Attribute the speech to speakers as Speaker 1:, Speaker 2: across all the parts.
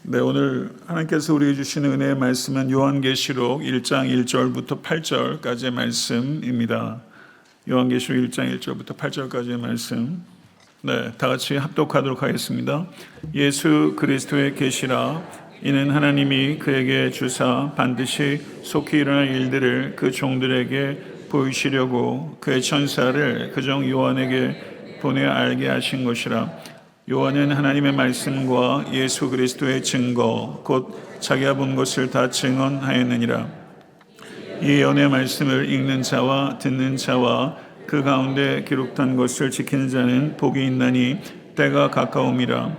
Speaker 1: 네, 오늘 하나님께서 우리에게 주시는 은혜의 말씀은 요한계시록 1장 1절부터 8절까지의 말씀입니다. 요한계시록 1장 1절부터 8절까지의 말씀. 네, 다 같이 합독하도록 하겠습니다. 예수 그리스도의 계시라. 이는 하나님이 그에게 주사 반드시 속히 일어날 일들을 그 종들에게 보이시려고 그의 천사를 그종 요한에게 보내 알게 하신 것이라. 요한은 하나님의 말씀과 예수 그리스도의 증거 곧 자기가 본 것을 다 증언하였느니라. 이 예언의 말씀을 읽는 자와 듣는 자와 그 가운데 기록된 것을 지키는 자는 복이 있나니 때가 가까움이라.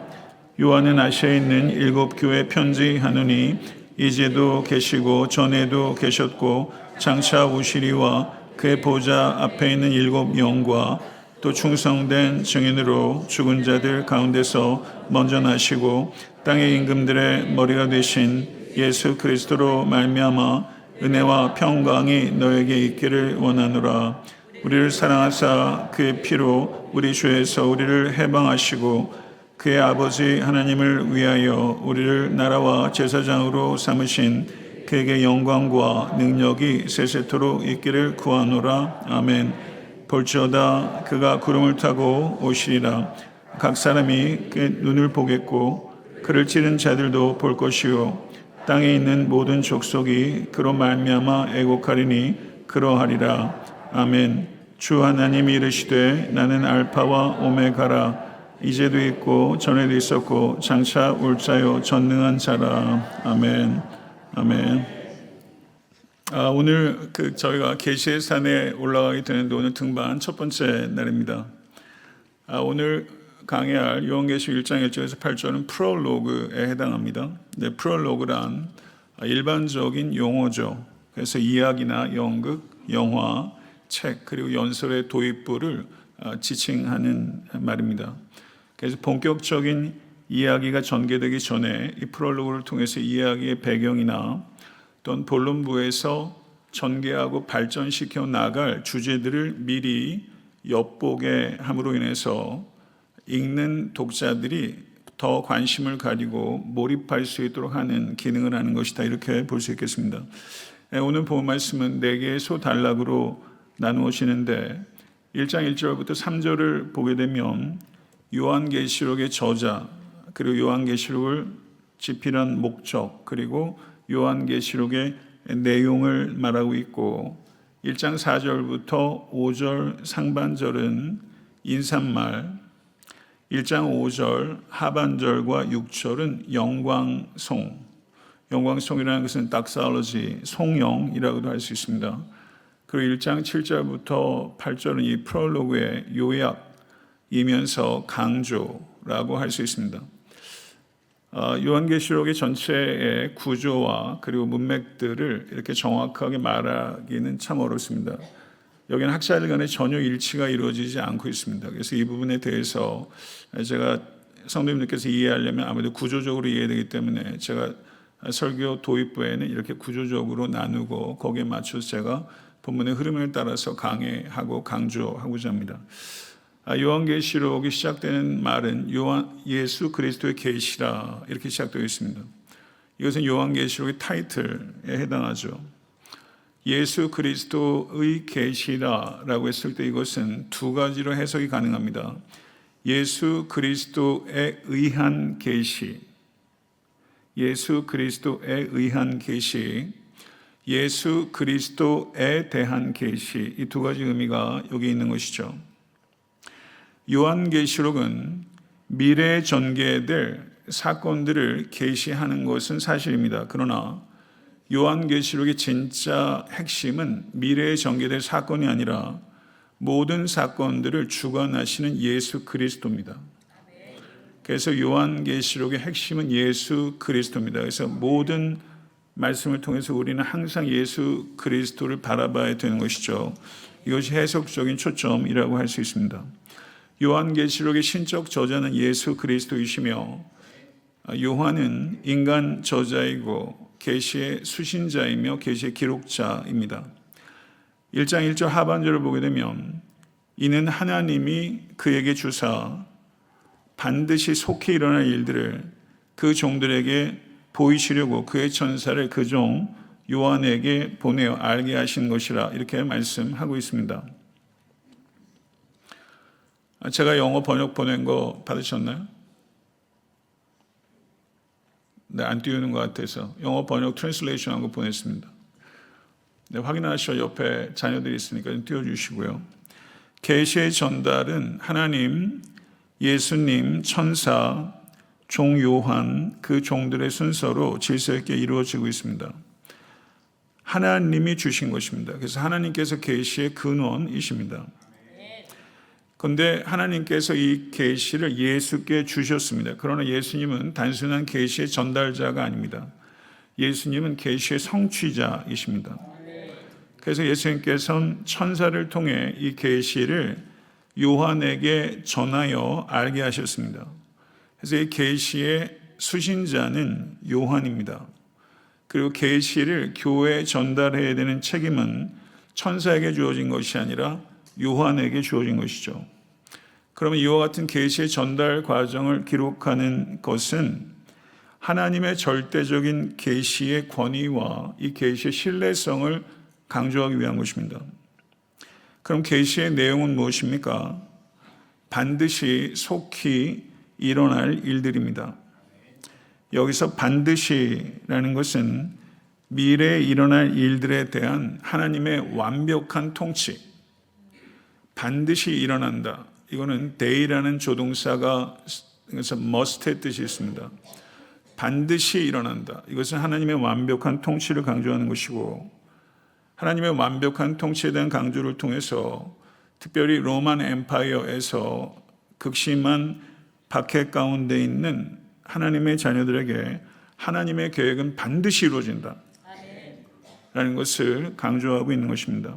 Speaker 1: 요한은 아시아에 있는 7교회 편지하노니 이제도 계시고 전에도 계셨고 장차 오시리와 그의 보좌 앞에 있는 7영과 또 충성된 증인으로 죽은 자들 가운데서 먼저 나시고 땅의 임금들의 머리가 되신 예수 그리스도로 말미암아 은혜와 평강이 너에게 있기를 원하노라. 우리를 사랑하사 그의 피로 우리 죄에서 우리를 해방하시고 그의 아버지 하나님을 위하여 우리를 나라와 제사장으로 삼으신 그에게 영광과 능력이 세세토록 있기를 구하노라. 아멘. 볼지어다 그가 구름을 타고 오시리라. 각 사람이 그의 눈을 보겠고 그를 찌른 자들도 볼 것이요 땅에 있는 모든 족속이 그로 말미암아 애곡하리니 그러하리라. 아멘. 주 하나님이 이르시되 나는 알파와 오메가라. 이제도 있고 전에도 있었고 장차 올 자요 전능한 자라. 아멘. 아멘. 오늘 저희가 계시의 산에 올라가게 되는데 오늘 등반 첫 번째 날입니다. 오늘 강의할 요한계시록 1장 1절에서 8절은 프롤로그에 해당합니다. 네, 프롤로그란 일반적인 용어죠. 그래서 이야기나 연극, 영화, 책 그리고 연설의 도입부를 지칭하는 말입니다. 그래서 본격적인 이야기가 전개되기 전에 이 프롤로그를 통해서 이야기의 배경이나 또는 본론부에서 전개하고 발전시켜 나갈 주제들을 미리 엿보게 함으로 인해서 읽는 독자들이 더 관심을 가지고 몰입할 수 있도록 하는 기능을 하는 것이다. 이렇게 볼 수 있겠습니다. 오늘 본 말씀은 4개의 소단락으로 나누어지는데 1장 1절부터 3절을 보게 되면 요한계시록의 저자 그리고 요한계시록을 집필한 목적 그리고 요한계시록의 내용을 말하고 있고 1장 4절부터 5절 상반절은 인사말 1장 5절 하반절과 6절은 영광송 영광송이라는 것은 닥살러지 송영이라고도 할 수 있습니다. 그리고 1장 7절부터 8절은 이 프롤로그의 요약이면서 강조라고 할 수 있습니다. 요한계시록의 전체의 구조와 그리고 문맥들을 이렇게 정확하게 말하기는 참 어렵습니다. 여기는 학자들 간에 전혀 일치가 이루어지지 않고 있습니다. 그래서 이 부분에 대해서 제가 성도님들께서 이해하려면 아무래도 구조적으로 이해해야 되기 때문에 제가 설교 도입부에는 이렇게 구조적으로 나누고 거기에 맞춰서 제가 본문의 흐름을 따라서 강해하고 강조하고자 합니다. 요한계시록이 시작되는 말은 예수 그리스도의 계시라 이렇게 시작되어 있습니다. 이것은 요한계시록의 타이틀에 해당하죠. 예수 그리스도의 계시라라고 했을 때 이것은 두 가지로 해석이 가능합니다. 예수 그리스도에 의한 계시, 예수 그리스도에 의한 계시, 예수 그리스도에 대한 계시 이 두 가지 의미가 여기 있는 것이죠. 요한계시록은 미래에 전개될 사건들을 계시하는 것은 사실입니다. 그러나 요한계시록의 진짜 핵심은 미래에 전개될 사건이 아니라 모든 사건들을 주관하시는 예수 그리스도입니다. 그래서 요한계시록의 핵심은 예수 그리스도입니다. 그래서 모든 말씀을 통해서 우리는 항상 예수 그리스도를 바라봐야 되는 것이죠. 이것이 해석적인 초점이라고 할 수 있습니다. 요한계시록의 신적 저자는 예수 그리스도이시며 요한은 인간 저자이고 계시의 수신자이며 계시의 기록자입니다. 1장 1절 하반절을 보게 되면 이는 하나님이 그에게 주사 반드시 속히 일어날 일들을 그 종들에게 보이시려고 그의 천사를 그 종 요한에게 보내어 알게 하신 것이라 이렇게 말씀하고 있습니다. 제가 영어 번역 보낸 거 받으셨나요? 네, 안 띄우는 것 같아서 영어 번역 트랜슬레이션 한 거 보냈습니다. 네, 확인하시오. 옆에 자녀들이 있으니까 좀 띄워주시고요. 계시의 전달은 하나님, 예수님, 천사, 종 요한, 그 종들의 순서로 질서 있게 이루어지고 있습니다. 하나님이 주신 것입니다. 그래서 하나님께서 계시의 근원이십니다. 그런데 하나님께서 이 계시를 예수께 주셨습니다. 그러나 예수님은 단순한 계시의 전달자가 아닙니다. 예수님은 계시의 성취자이십니다. 그래서 예수님께서는 천사를 통해 이 계시를 요한에게 전하여 알게 하셨습니다. 그래서 이 계시의 수신자는 요한입니다. 그리고 계시를 교회에 전달해야 되는 책임은 천사에게 주어진 것이 아니라 요한에게 주어진 것이죠. 그러면 이와 같은 계시의 전달 과정을 기록하는 것은 하나님의 절대적인 계시의 권위와 이 계시의 신뢰성을 강조하기 위한 것입니다. 그럼 계시의 내용은 무엇입니까? 반드시 속히 일어날 일들입니다. 여기서 반드시라는 것은 미래에 일어날 일들에 대한 하나님의 완벽한 통치, 반드시 일어난다. 이거는 day라는 조동사가 must의 뜻이 있습니다. 반드시 일어난다. 이것은 하나님의 완벽한 통치를 강조하는 것이고, 하나님의 완벽한 통치에 대한 강조를 통해서 특별히 로만 엠파이어에서 극심한 박해 가운데 있는 하나님의 자녀들에게 하나님의 계획은 반드시 이루어진다 라는 것을 강조하고 있는 것입니다.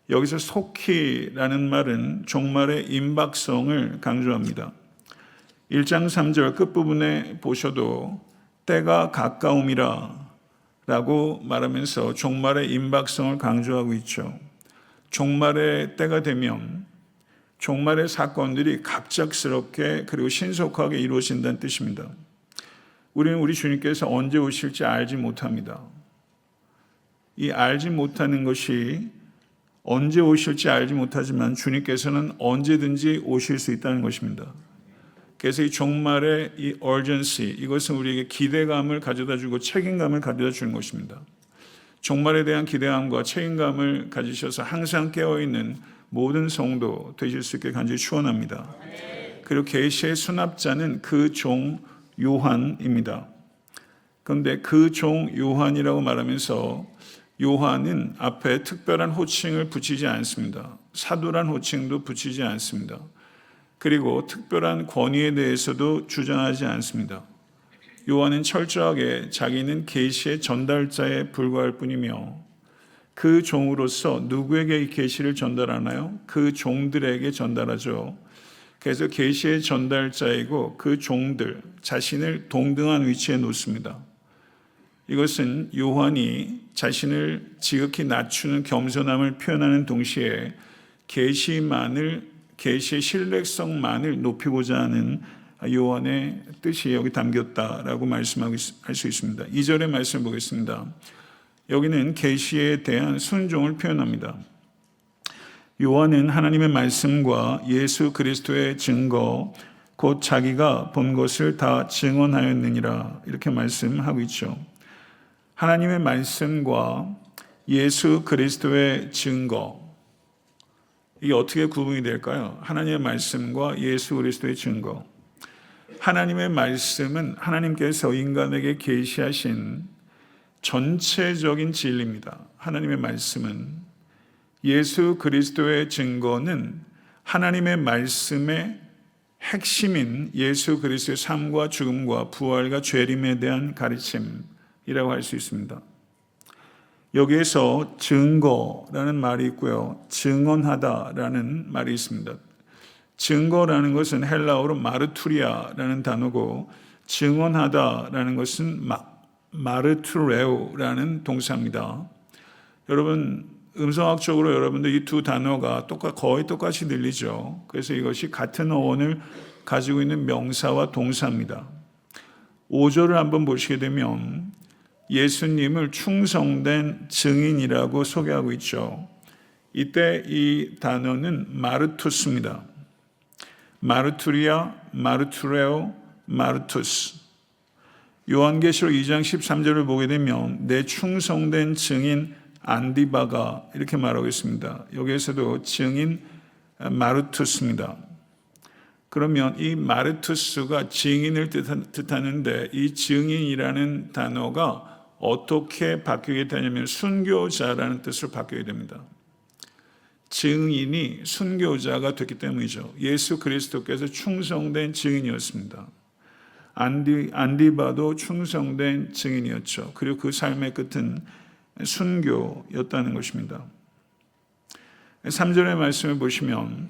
Speaker 1: 여기서 속히라는 말은 종말의 임박성을 강조합니다. 1장 3절 끝부분에 보셔도 때가 가까움이라 라고 말하면서 종말의 임박성을 강조하고 있죠. 종말의 때가 되면 종말의 사건들이 갑작스럽게 그리고 신속하게 이루어진다는 뜻입니다. 우리는 우리 주님께서 언제 오실지 알지 못합니다. 이 알지 못하는 것이 언제 오실지 알지 못하지만 주님께서는 언제든지 오실 수 있다는 것입니다. 그래서 이 종말의 이 urgency, 이것은 우리에게 기대감을 가져다 주고 책임감을 가져다 주는 것입니다. 종말에 대한 기대감과 책임감을 가지셔서 항상 깨어있는 모든 성도 되실 수 있게 간절히 축원합니다. 그리고 계시의 수납자는 그 종 요한입니다. 그런데 그 종 요한이라고 말하면서 요한은 앞에 특별한 호칭을 붙이지 않습니다. 사도란 호칭도 붙이지 않습니다. 그리고 특별한 권위에 대해서도 주장하지 않습니다. 요한은 철저하게 자기는 계시의 전달자에 불과할 뿐이며 그 종으로서 누구에게 이 계시를 전달하나요? 그 종들에게 전달하죠. 그래서 계시의 전달자이고 그 종들 자신을 동등한 위치에 놓습니다. 이것은 요한이 자신을 지극히 낮추는 겸손함을 표현하는 동시에 계시의 신뢰성만을 높이고자 하는 요한의 뜻이 여기 담겼다라고 말씀할 수 있습니다. 2절의 말씀을 보겠습니다. 여기는 계시에 대한 순종을 표현합니다. 요한은 하나님의 말씀과 예수 그리스도의 증거 곧 자기가 본 것을 다 증언하였느니라 이렇게 말씀하고 있죠. 하나님의 말씀과 예수 그리스도의 증거, 이게 어떻게 구분이 될까요? 하나님의 말씀과 예수 그리스도의 증거. 하나님의 말씀은 하나님께서 인간에게 계시하신 전체적인 진리입니다. 하나님의 말씀은. 예수 그리스도의 증거는 하나님의 말씀의 핵심인 예수 그리스도의 삶과 죽음과 부활과 죄림에 대한 가르침이라고 할 수 있습니다. 여기에서 증거라는 말이 있고요. 증언하다라는 말이 있습니다. 증거라는 것은 헬라어로 마르투리아라는 단어고 증언하다라는 것은 마르투레오라는 동사입니다. 여러분 음성학적으로 여러분들 이 두 단어가 거의 똑같이 들리죠. 그래서 이것이 같은 어원을 가지고 있는 명사와 동사입니다. 5절을 한번 보시게 되면 예수님을 충성된 증인이라고 소개하고 있죠. 이때 이 단어는 마르투스입니다. 마르투리아, 마르투레오, 마르투스. 요한계시록 2장 13절을 보게 되면 내 충성된 증인 안디바가 이렇게 말하고 있습니다. 여기에서도 증인 마르투스입니다. 그러면 이 마르투스가 증인을 뜻하는데 이 증인이라는 단어가 어떻게 바뀌게 되냐면 순교자라는 뜻으로 바뀌게 됩니다. 증인이 순교자가 됐기 때문이죠. 예수 그리스도께서 충성된 증인이었습니다. 안디바도 충성된 증인이었죠. 그리고 그 삶의 끝은 순교였다는 것입니다. 3절의 말씀을 보시면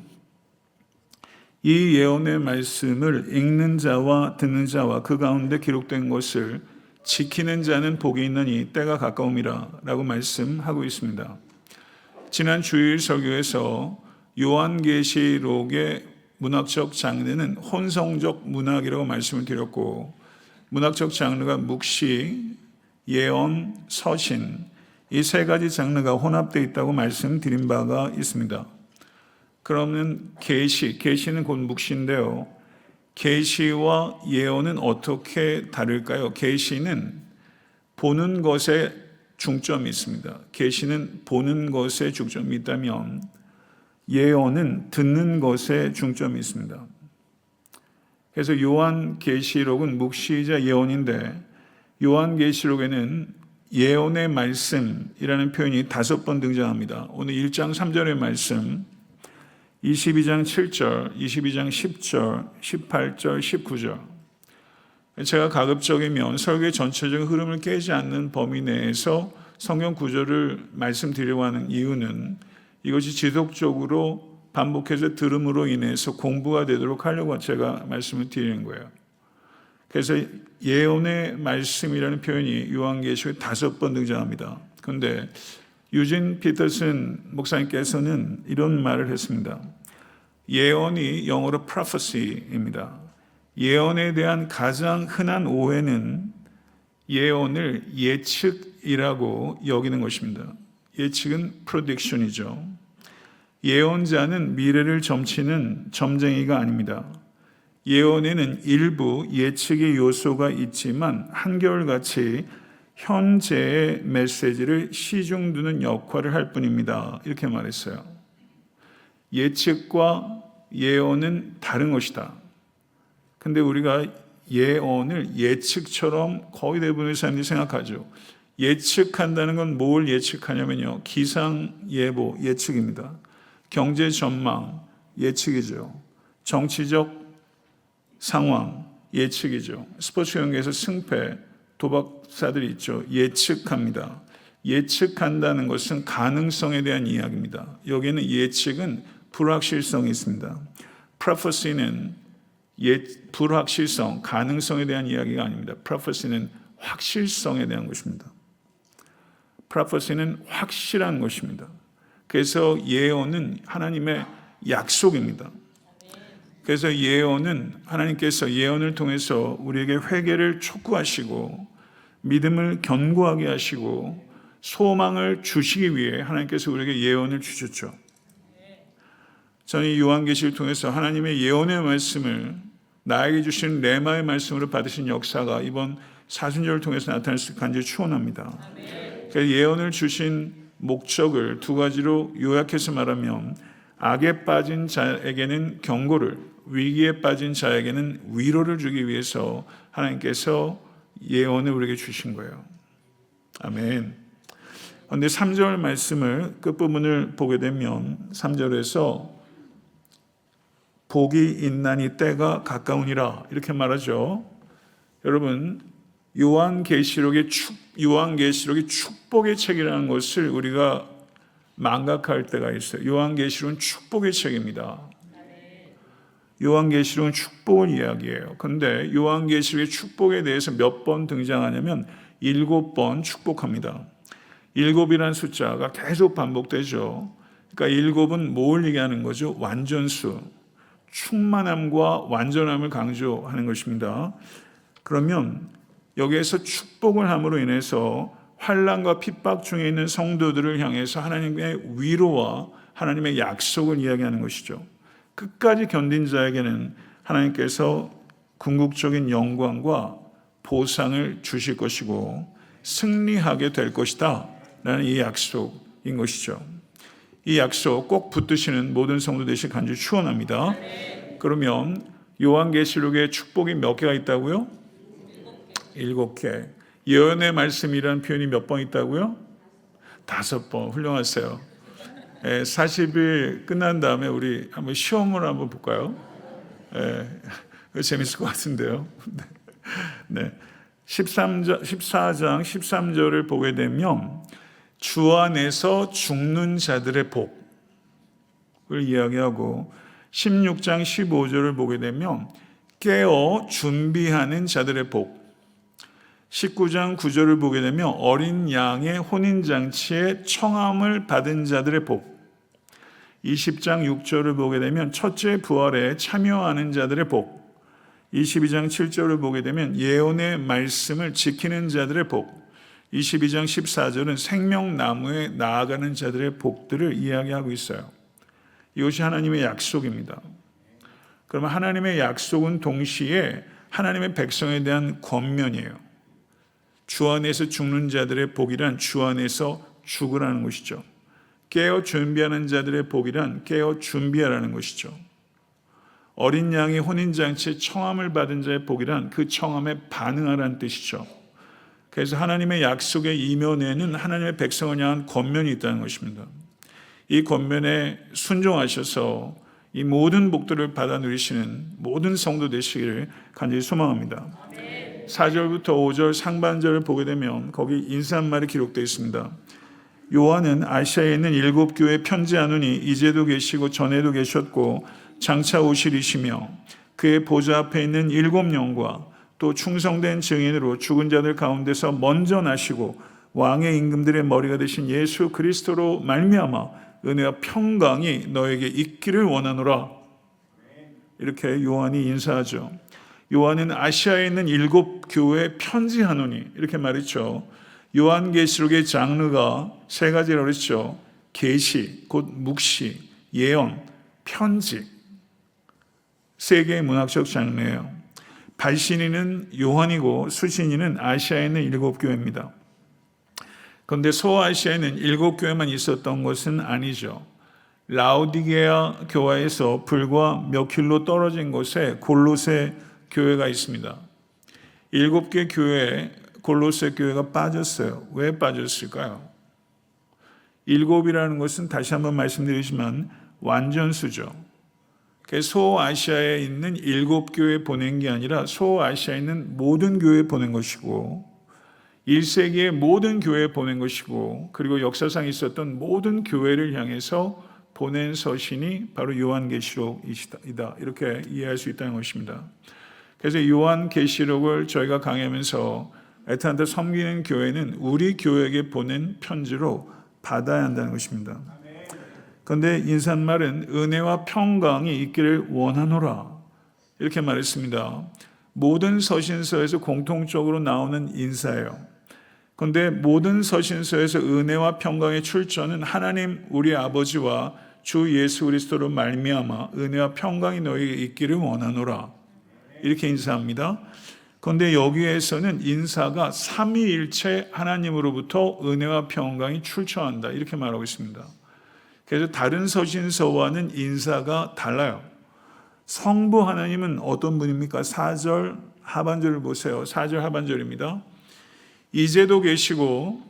Speaker 1: 이 예언의 말씀을 읽는 자와 듣는 자와 그 가운데 기록된 것을 지키는 자는 복이 있느니 때가 가까움이라 라고 말씀하고 있습니다. 지난 주일 설교에서 요한계시록의 문학적 장르는 혼성적 문학이라고 말씀을 드렸고 문학적 장르가 묵시, 예언, 서신 이 세 가지 장르가 혼합되어 있다고 말씀드린 바가 있습니다. 그러면 계시는 곧 묵시인데요. 계시와 예언은 어떻게 다를까요? 계시는 보는 것에 중점이 있습니다. 계시는 보는 것에 중점이 있다면 예언은 듣는 것에 중점이 있습니다. 그래서 요한계시록은 묵시이자 예언인데 요한계시록에는 예언의 말씀이라는 표현이 5번 등장합니다. 오늘 1장 3절의 말씀, 22장 7절, 22장 10절, 18절, 19절. 제가 가급적이면 설교의 전체적인 흐름을 깨지 않는 범위 내에서 성경 구절을 말씀드리려고 하는 이유는 이것이 지속적으로 반복해서 들음으로 인해서 공부가 되도록 하려고 제가 말씀을 드리는 거예요. 그래서 예언의 말씀이라는 표현이 요한계시록에 5번 등장합니다. 그런데 유진 피터슨 목사님께서는 이런 말을 했습니다. 예언이 영어로 prophecy입니다. 예언에 대한 가장 흔한 오해는 예언을 예측이라고 여기는 것입니다. 예측은 prediction이죠. 예언자는 미래를 점치는 점쟁이가 아닙니다. 예언에는 일부 예측의 요소가 있지만 한결같이 현재의 메시지를 시중두는 역할을 할 뿐입니다. 이렇게 말했어요. 예측과 예언은 다른 것이다. 근데 우리가 예언을 예측처럼 거의 대부분의 사람들이 생각하죠. 예측한다는 건 뭘 예측하냐면요. 기상예보 예측입니다. 경제 전망 예측이죠. 정치적 상황 예측이죠. 스포츠 경기에서 승패 도박사들이 있죠. 예측합니다. 예측한다는 것은 가능성에 대한 이야기입니다. 여기는 예측은 불확실성이 있습니다. prophecy는 불확실성, 가능성에 대한 이야기가 아닙니다. prophecy는 확실성에 대한 것입니다. prophecy는 확실한 것입니다. 그래서 예언은 하나님의 약속입니다. 그래서 예언은 하나님께서 예언을 통해서 우리에게 회개를 촉구하시고 믿음을 견고하게 하시고 소망을 주시기 위해 하나님께서 우리에게 예언을 주셨죠. 저는 이 요한계시를 통해서 하나님의 예언의 말씀을 나에게 주신 레마의 말씀으로 받으신 역사가 이번 사순절을 통해서 나타날 수 있게 간절히 축원합니다. 그래서 예언을 주신 목적을 2가지로 요약해서 말하면 악에 빠진 자에게는 경고를, 위기에 빠진 자에게는 위로를 주기 위해서 하나님께서 예언을 우리에게 주신 거예요. 아멘. 그런데 3절 말씀을 끝부분을 보게 되면 3절에서 복이 있나니 때가 가까우니라 이렇게 말하죠. 여러분 요한계시록이 축복의 책이라는 것을 우리가 망각할 때가 있어요. 요한계시록은 축복의 책입니다. 요한계시록은 축복을 이야기해요. 그런데 요한계시록의 축복에 대해서 몇 번 등장하냐면 7번 축복합니다. 7이라는 숫자가 계속 반복되죠. 그러니까 7은 뭘 얘기하는 거죠? 완전수, 충만함과 완전함을 강조하는 것입니다. 그러면 여기에서 축복을 함으로 인해서 환난과 핍박 중에 있는 성도들을 향해서 하나님의 위로와 하나님의 약속을 이야기하는 것이죠. 끝까지 견딘 자에게는 하나님께서 궁극적인 영광과 보상을 주실 것이고 승리하게 될 것이다 라는 이 약속인 것이죠. 이 약속 꼭 붙드시는 모든 성도 되시길 간절히 축원합니다. 그러면 요한계시록에 축복이 몇 개가 있다고요? 7개. 예언의 말씀이라는 표현이 몇 번 있다고요? 5번. 훌륭하세요. 40일 끝난 다음에 우리 한번 시험을 한번 볼까요? 재밌을 것 같은데요. 네. 14장 13절을 보게 되면 주 안에서 죽는 자들의 복을 이야기하고 16장 15절을 보게 되면 깨어 준비하는 자들의 복, 19장 9절을 보게 되면 어린 양의 혼인잔치에 청함을 받은 자들의 복, 20장 6절을 보게 되면 첫째 부활에 참여하는 자들의 복, 22장 7절을 보게 되면 예언의 말씀을 지키는 자들의 복, 22장 14절은 생명나무에 나아가는 자들의 복들을 이야기하고 있어요. 이것이 하나님의 약속입니다. 그러면 하나님의 약속은 동시에 하나님의 백성에 대한 권면이에요. 주 안에서 죽는 자들의 복이란 주 안에서 죽으라는 것이죠. 깨어 준비하는 자들의 복이란 깨어 준비하라는 것이죠. 어린 양이 혼인잔치에 청함을 받은 자의 복이란 그 청함에 반응하라는 뜻이죠. 그래서 하나님의 약속의 이면에는 하나님의 백성을 향한 권면이 있다는 것입니다. 이 권면에 순종하셔서 이 모든 복들을 받아 누리시는 모든 성도 되시기를 간절히 소망합니다. 4절부터 5절 상반절을 보게 되면 거기 인사말이 기록되어 있습니다. 요한은 아시아에 있는 7교회에 편지하노니 이제도 계시고 전에도 계셨고 장차 오시리시며 그의 보좌 앞에 있는 7영과 또 충성된 증인으로 죽은 자들 가운데서 먼저 나시고 왕의 임금들의 머리가 되신 예수 그리스도로 말미암아 은혜와 평강이 너에게 있기를 원하노라. 이렇게 요한이 인사하죠. 요한은 아시아에 있는 7교회에 편지하노니 이렇게 말했죠. 요한계시록의 장르가 3가지라고 그랬죠. 계시, 곧 묵시, 예언, 편지. 3개의 문학적 장르예요. 발신인은 요한이고 수신인은 아시아에 있는 7교회입니다. 그런데 소아시아에는 7교회만 있었던 것은 아니죠. 라오디게아 교회에서 불과 몇 킬로 떨어진 곳에 골로새 교회가 있습니다. 7개 교회에 골로새 교회가 빠졌어요. 왜 빠졌을까요? 7이라는 것은 다시 한번 말씀드리지만 완전수죠. 소아시아에 있는 7교회에 보낸 게 아니라 소아시아에 있는 모든 교회에 보낸 것이고 1세기의 모든 교회에 보낸 것이고 그리고 역사상 있었던 모든 교회를 향해서 보낸 서신이 바로 요한계시록이다. 이렇게 이해할 수 있다는 것입니다. 그래서 요한계시록을 저희가 강의하면서 애타한테 섬기는 교회는 우리 교회에게 보낸 편지로 받아야 한다는 것입니다. 그런데 인사말은 은혜와 평강이 있기를 원하노라 이렇게 말했습니다. 모든 서신서에서 공통적으로 나오는 인사예요. 그런데 모든 서신서에서 은혜와 평강의 출처는 하나님 우리 아버지와 주 예수 그리스도로 말미암아 은혜와 평강이 너에게 있기를 원하노라 이렇게 인사합니다. 그런데 여기에서는 인사가 삼위일체 하나님으로부터 은혜와 평강이 출처한다 이렇게 말하고 있습니다. 그래서 다른 서신서와는 인사가 달라요. 성부 하나님은 어떤 분입니까? 4절 하반절을 보세요. 4절 하반절입니다. 이제도 계시고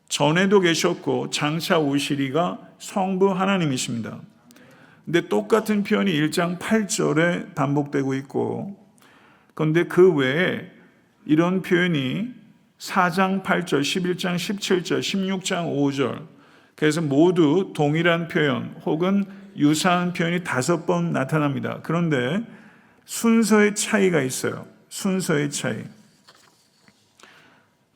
Speaker 1: 전에도 계셨고 장차 오시리가 성부 하나님이십니다. 근데 똑같은 표현이 1장 8절에 반복되고 있고 그런데 그 외에 이런 표현이 4장 8절, 11장 17절, 16장 5절 그래서 모두 동일한 표현 혹은 유사한 표현이 5번 나타납니다. 그런데 순서의 차이가 있어요. 순서의 차이.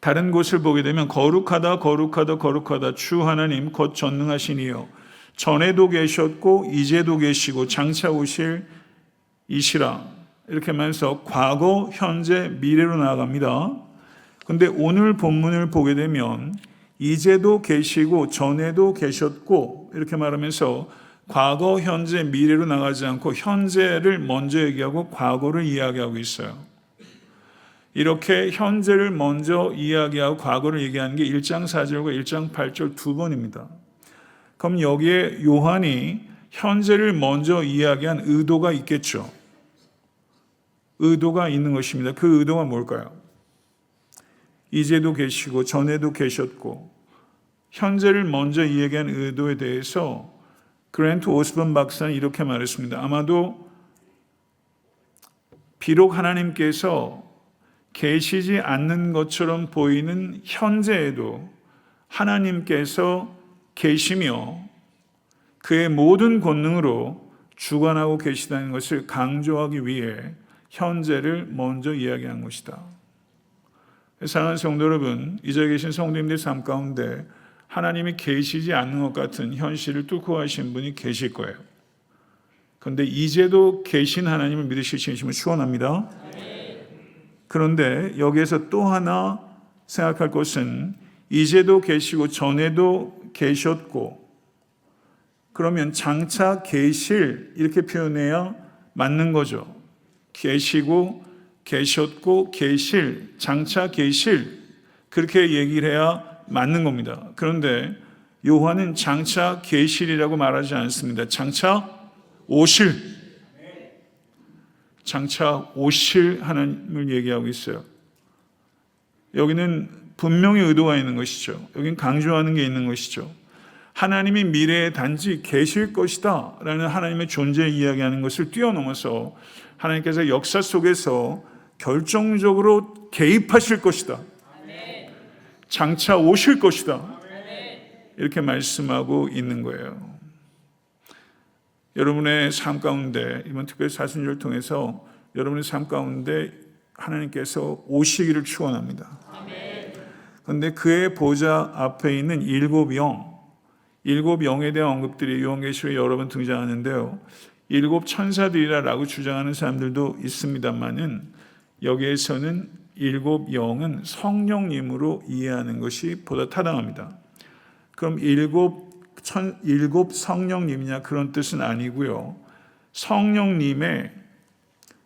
Speaker 1: 다른 곳을 보게 되면 거룩하다 거룩하다 거룩하다 주 하나님 곧 전능하신 이여 전에도 계셨고 이제도 계시고 장차 오실 이시라 이렇게 하면서 과거, 현재, 미래로 나아갑니다. 근데 오늘 본문을 보게 되면 이제도 계시고 전에도 계셨고 이렇게 말하면서 과거, 현재, 미래로 나가지 않고 현재를 먼저 얘기하고 과거를 이야기하고 있어요. 이렇게 현재를 먼저 이야기하고 과거를 얘기하는 게 1장 4절과 1장 8절 두 번입니다. 그럼 여기에 요한이 현재를 먼저 이야기한 의도가 있겠죠. 의도가 있는 것입니다. 그 의도가 뭘까요? 이제도 계시고 전에도 계셨고 현재를 먼저 이야기한 의도에 대해서 그랜트 오스본 박사는 이렇게 말했습니다. 아마도 비록 하나님께서 계시지 않는 것처럼 보이는 현재에도 하나님께서 계시며 그의 모든 권능으로 주관하고 계시다는 것을 강조하기 위해 현재를 먼저 이야기한 것이다. 사랑하는 성도 여러분, 이 자리에 계신 성도님들 삶 가운데 하나님이 계시지 않는 것 같은 현실을 뚫고 가신 분이 계실 거예요. 그런데 이제도 계신 하나님을 믿으실 진심을 축원합니다. 그런데 여기에서 또 하나 생각할 것은 이제도 계시고 전에도 계셨고 그러면 장차 계실 이렇게 표현해야 맞는 거죠. 계시고 계셨고 계실 장차 계실 그렇게 얘기를 해야 맞는 겁니다. 그런데 요한은 장차 계실이라고 말하지 않습니다. 장차 오실 장차 오실 하나님을 얘기하고 있어요. 여기는 분명히 의도가 있는 것이죠. 여기는 강조하는 게 있는 것이죠. 하나님이 미래에 단지 계실 것이다 라는 하나님의 존재 이야기하는 것을 뛰어넘어서 하나님께서 역사 속에서 결정적으로 개입하실 것이다. 장차 오실 것이다. 이렇게 말씀하고 있는 거예요. 여러분의 삶 가운데 이번 특별 사순절을 통해서 여러분의 삶 가운데 하나님께서 오시기를 축원합니다. 그런데 그의 보좌 앞에 있는 일곱 영에 대한 언급들이 요한계시록에 여러 번 등장하는데요. 일곱 천사들이라고 주장하는 사람들도 있습니다만은 여기에서는 일곱 영은 성령님으로 이해하는 것이 보다 타당합니다. 그럼 일곱 성령님이냐 그런 뜻은 아니고요. 성령님의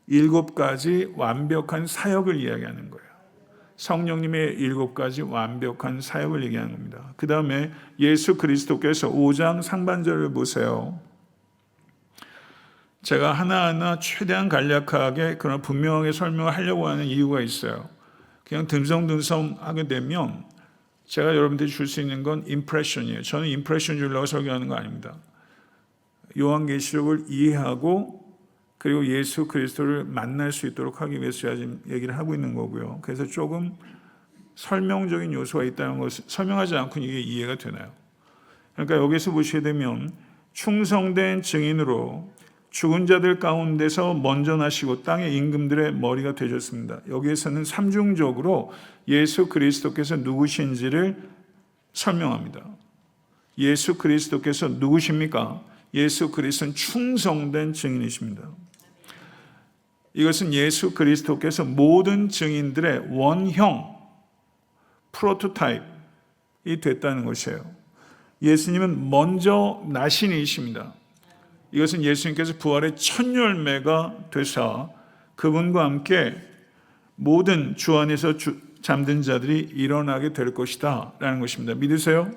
Speaker 1: 일곱 가지 완벽한 사역을 이야기하는 거예요. 성령님의 일곱 가지 완벽한 사역을 얘기하는 겁니다. 그 다음에 예수 그리스도께서 5장 상반절을 보세요. 제가 하나하나 최대한 간략하게 그러나 분명하게 설명을 하려고 하는 이유가 있어요. 그냥 듬성듬성 하게 되면 제가 여러분들이 줄 수 있는 건 임프레션이에요. 저는 임프레션 주려고 설교하는 거 아닙니다. 요한계시록을 이해하고 그리고 예수 그리스도를 만날 수 있도록 하기 위해서 지금 얘기를 하고 있는 거고요. 그래서 조금 설명적인 요소가 있다는 것을 설명하지 않고는 이게 이해가 되나요? 그러니까 여기서 보시게 되면 충성된 증인으로 죽은 자들 가운데서 먼저 나시고 땅의 임금들의 머리가 되셨습니다. 여기에서는 삼중적으로 예수 그리스도께서 누구신지를 설명합니다. 예수 그리스도께서 누구십니까? 예수 그리스도는 충성된 증인이십니다. 이것은 예수 그리스도께서 모든 증인들의 원형, 프로토타입이 됐다는 것이에요. 예수님은 먼저 나신이십니다. 이것은 예수님께서 부활의 첫 열매가 되사 그분과 함께 모든 주 안에서 잠든 자들이 일어나게 될 것이다 라는 것입니다. 믿으세요?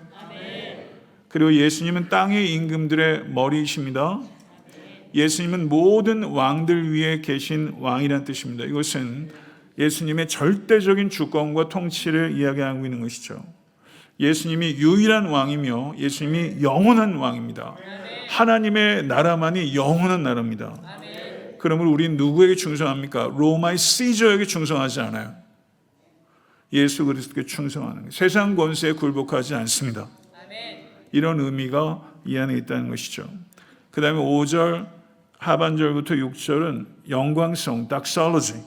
Speaker 1: 그리고 예수님은 땅의 임금들의 머리이십니다. 예수님은 모든 왕들 위에 계신 왕이라는 뜻입니다. 이것은 예수님의 절대적인 주권과 통치를 이야기하고 있는 것이죠. 예수님이 유일한 왕이며 예수님이 영원한 왕입니다. 하나님의 나라만이 영원한 나라입니다. 그러므로 우리는 누구에게 충성합니까? 로마의 시저에게 충성하지 않아요. 예수 그리스도께 충성하는 거예요. 세상 권세에 굴복하지 않습니다. 이런 의미가 이 안에 있다는 것이죠. 그 다음에 5절 하반절부터 6절은 영광성, 닥솔로지.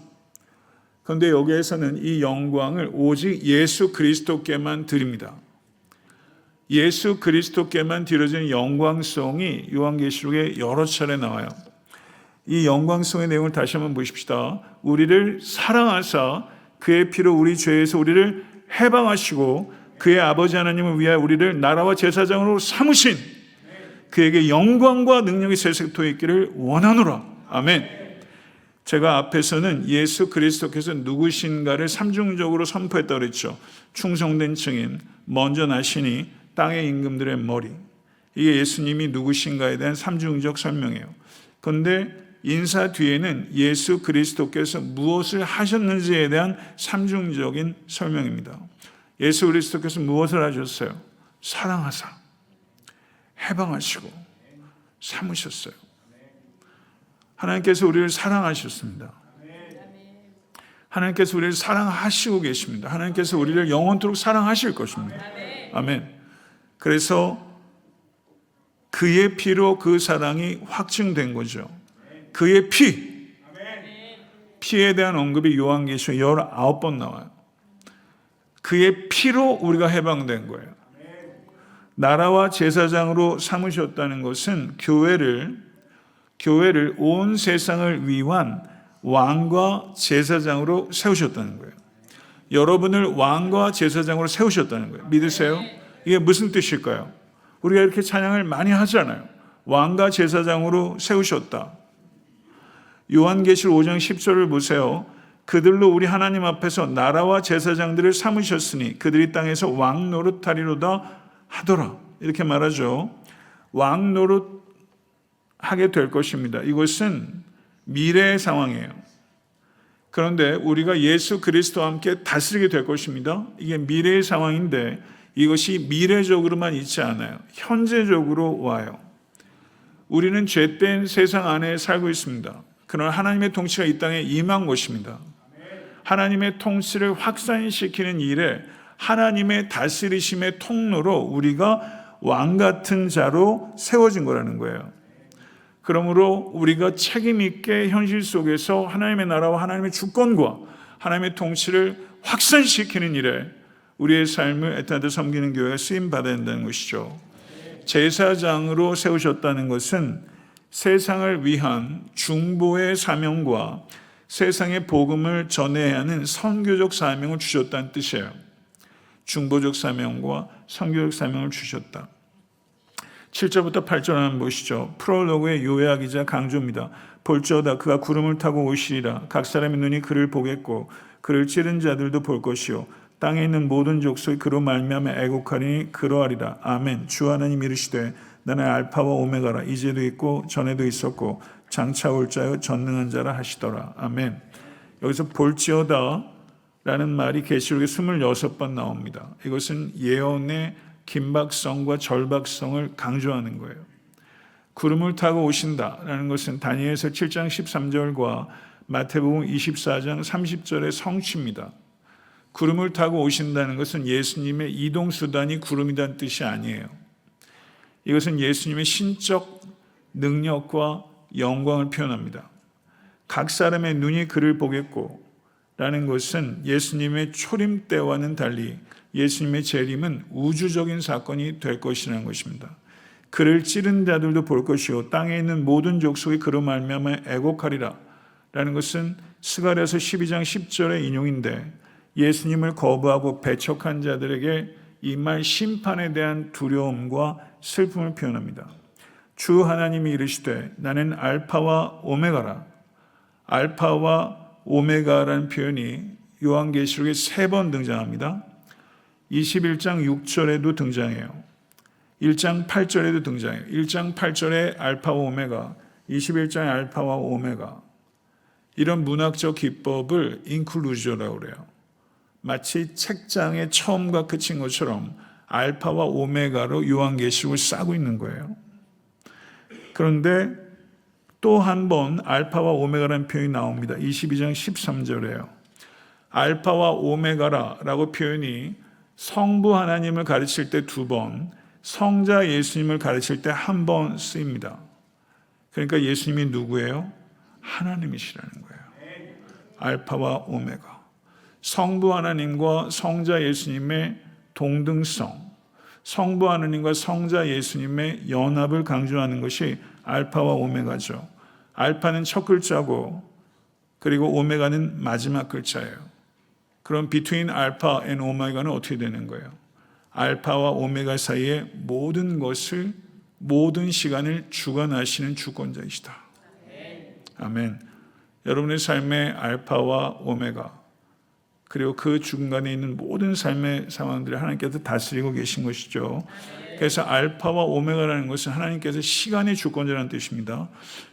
Speaker 1: 그런데 여기에서는 이 영광을 오직 예수 그리스도께만 드립니다. 예수 그리스도께만 드려지는 영광성이 요한계시록에 여러 차례 나와요. 이 영광성의 내용을 다시 한번 보십시다. 우리를 사랑하사 그의 피로 우리 죄에서 우리를 해방하시고 그의 아버지 하나님을 위하여 우리를 나라와 제사장으로 삼으신 그에게 영광과 능력이 세세토록 있기를 원하노라. 아멘. 제가 앞에서는 예수 그리스도께서 누구신가를 삼중적으로 선포했다고 그랬죠. 충성된 증인, 먼저 나시니 땅의 임금들의 머리. 이게 예수님이 누구신가에 대한 삼중적 설명이에요. 그런데 인사 뒤에는 예수 그리스도께서 무엇을 하셨는지에 대한 삼중적인 설명입니다. 예수 그리스도께서 무엇을 하셨어요? 사랑하사, 해방하시고, 삼으셨어요. 하나님께서 우리를 사랑하셨습니다. 하나님께서 우리를 사랑하시고 계십니다. 하나님께서 우리를 영원토록 사랑하실 것입니다. 아멘. 그래서 그의 피로 그 사랑이 확증된 거죠. 그의 피에 대한 언급이 요한계시록 19번 나와요. 그의 피로 우리가 해방된 거예요. 나라와 제사장으로 삼으셨다는 것은 교회를 온 세상을 위한 왕과 제사장으로 세우셨다는 거예요. 여러분을 왕과 제사장으로 세우셨다는 거예요. 믿으세요? 이게 무슨 뜻일까요? 우리가 이렇게 찬양을 많이 하잖아요. 왕과 제사장으로 세우셨다. 요한계시록 5장 10절을 보세요. 그들로 우리 하나님 앞에서 나라와 제사장들을 삼으셨으니 그들이 땅에서 왕 노릇하리로다 하더라. 이렇게 말하죠. 왕 노릇 하게 될 것입니다. 이것은 미래의 상황이에요. 그런데 우리가 예수 그리스도와 함께 다스리게 될 것입니다. 이게 미래의 상황인데 이것이 미래적으로만 있지 않아요. 현재적으로 와요. 우리는 죄된 세상 안에 살고 있습니다. 그러나 하나님의 통치가 이 땅에 임한 것입니다. 하나님의 통치를 확산시키는 일에 하나님의 다스리심의 통로로 우리가 왕 같은 자로 세워진 거라는 거예요. 그러므로 우리가 책임 있게 현실 속에서 하나님의 나라와 하나님의 주권과 하나님의 통치를 확산시키는 일에 우리의 삶을 애타게 섬기는 교회가 쓰임받아야 된다는 것이죠. 제사장으로 세우셨다는 것은 세상을 위한 중보의 사명과 세상의 복음을 전해야 하는 선교적 사명을 주셨다는 뜻이에요. 중보적 사명과 선교적 사명을 주셨다. 7절부터 8절 한번 보시죠. 프롤로그의 요약이자 강조입니다. 볼지어다 그가 구름을 타고 오시리라. 각 사람의 눈이 그를 보겠고 그를 찌른 자들도 볼 것이요 땅에 있는 모든 족속이 그로 말미암아 애곡하리니 그러하리라. 아멘. 주 하나님 이르시되 나는 알파와 오메가라. 이제도 있고 전에도 있었고 장차 올 자요 전능한 자라 하시더라. 아멘. 여기서 볼지어다 라는 말이 계시록에 26번 나옵니다. 이것은 예언의 긴박성과 절박성을 강조하는 거예요. 구름을 타고 오신다라는 것은 다니엘서 7장 13절과 마태복음 24장 30절의 성취입니다. 구름을 타고 오신다는 것은 예수님의 이동수단이 구름이라는 뜻이 아니에요. 이것은 예수님의 신적 능력과 영광을 표현합니다. 각 사람의 눈이 그를 보겠고 라는 것은 예수님의 초림 때와는 달리 예수님의 재림은 우주적인 사건이 될 것이라는 것입니다. 그를 찌른 자들도 볼 것이요 땅에 있는 모든 족속이 그로 말미암아 애곡하리라 라는 것은 스가랴서 12장 10절의 인용인데 예수님을 거부하고 배척한 자들에게 임할 심판에 대한 두려움과 슬픔을 표현합니다. 주 하나님이 이르시되 나는 알파와 오메가라. 알파와 오메가라는 표현이 요한계시록에 3번 등장합니다. 21장 6절에도 등장해요. 1장 8절에도 등장해요. 1장 8절에 알파와 오메가, 21장에 알파와 오메가. 이런 문학적 기법을 인클루저라고 그래요. 마치 책장의 처음과 끝인 것처럼 알파와 오메가로 요한계시록을 싸고 있는 거예요. 그런데 또 한 번 알파와 오메가라는 표현이 나옵니다. 22장 13절에요. 알파와 오메가라고 표현이 성부 하나님을 가르칠 때 2번, 성자 예수님을 가르칠 때 1번 쓰입니다. 그러니까 예수님이 누구예요? 하나님이시라는 거예요. 알파와 오메가. 성부 하나님과 성자 예수님의 동등성, 성부 하나님과 성자 예수님의 연합을 강조하는 것이 알파와 오메가죠. 알파는 첫 글자고 그리고 오메가는 마지막 글자예요. 그럼 between 알파 and 오메가는 어떻게 되는 거예요? 알파와 오메가 사이의 모든 것을 모든 시간을 주관하시는 주권자이시다. 아멘. 여러분의 삶의 알파와 오메가 그리고 그 중간에 있는 모든 삶의 상황들을 하나님께서 다스리고 계신 것이죠. 그래서 알파와 오메가라는 것은 하나님께서 시간의 주권자라는 뜻입니다.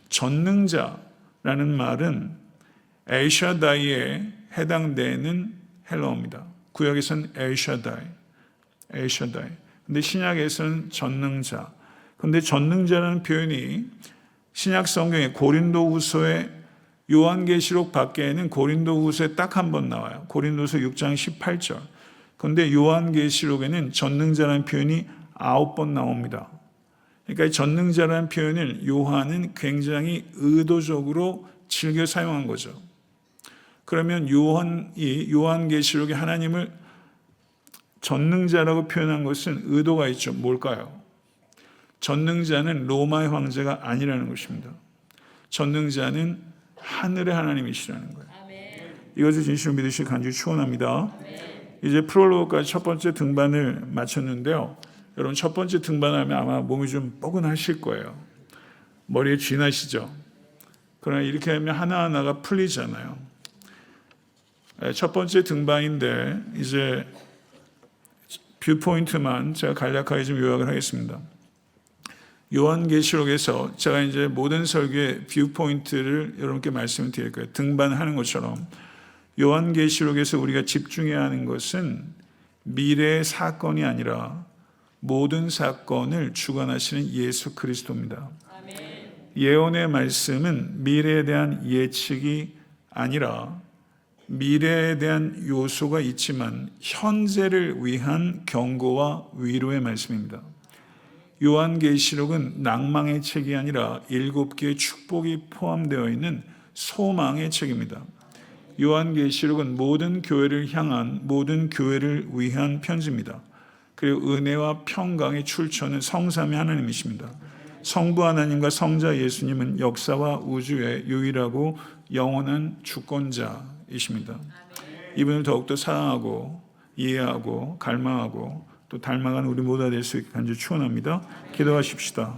Speaker 1: 전능자라는 말은 엘샤다이에 해당되는 헬라어입니다. 구약에서는 엘샤다이. 근데 신약에서는 전능자. 근데 전능자라는 표현이 신약 성경의 고린도후서의 요한계시록 밖에는 고린도후서에 딱 한 번 나와요. 고린도서 6장 18절. 그런데 요한계시록에는 전능자라는 표현이 9번 나옵니다. 그러니까 이 전능자라는 표현을 요한은 굉장히 의도적으로 즐겨 사용한 거죠. 그러면 요한계시록에 하나님을 전능자라고 표현한 것은 의도가 있죠. 뭘까요? 전능자는 로마의 황제가 아니라는 것입니다. 전능자는 하늘의 하나님이시라는 거예요. 이것을 진실로 믿으시길 간절히 축원합니다. 이제 프롤로그까지 첫 번째 등반을 마쳤는데요. 여러분 첫 번째 등반하면 아마 몸이 좀 뻐근하실 거예요. 머리에 쥐나시죠? 그러나 이렇게 하면 하나하나가 풀리잖아요. 첫 번째 등반인데 이제 뷰포인트만 제가 간략하게 좀 요약을 하겠습니다. 요한계시록에서 제가 이제 모든 설교의 뷰포인트를 여러분께 말씀을 드릴 거예요. 등반하는 것처럼 요한계시록에서 우리가 집중해야 하는 것은 미래의 사건이 아니라 모든 사건을 주관하시는 예수 그리스도입니다. 예언의 말씀은 미래에 대한 예측이 아니라 미래에 대한 요소가 있지만 현재를 위한 경고와 위로의 말씀입니다. 요한계시록은 낭망의 책이 아니라 7개의 축복이 포함되어 있는 소망의 책입니다. 요한계시록은 모든 교회를 향한 모든 교회를 위한 편지입니다. 그리고 은혜와 평강의 출처는 성삼위 하나님이십니다. 성부 하나님과 성자 예수님은 역사와 우주의 유일하고 영원한 주권자이십니다. 이분을 더욱더 사랑하고 이해하고 갈망하고 또 닮아가는 우리 모두가 될 수 있게 간절히 축원합니다. 기도하십시다.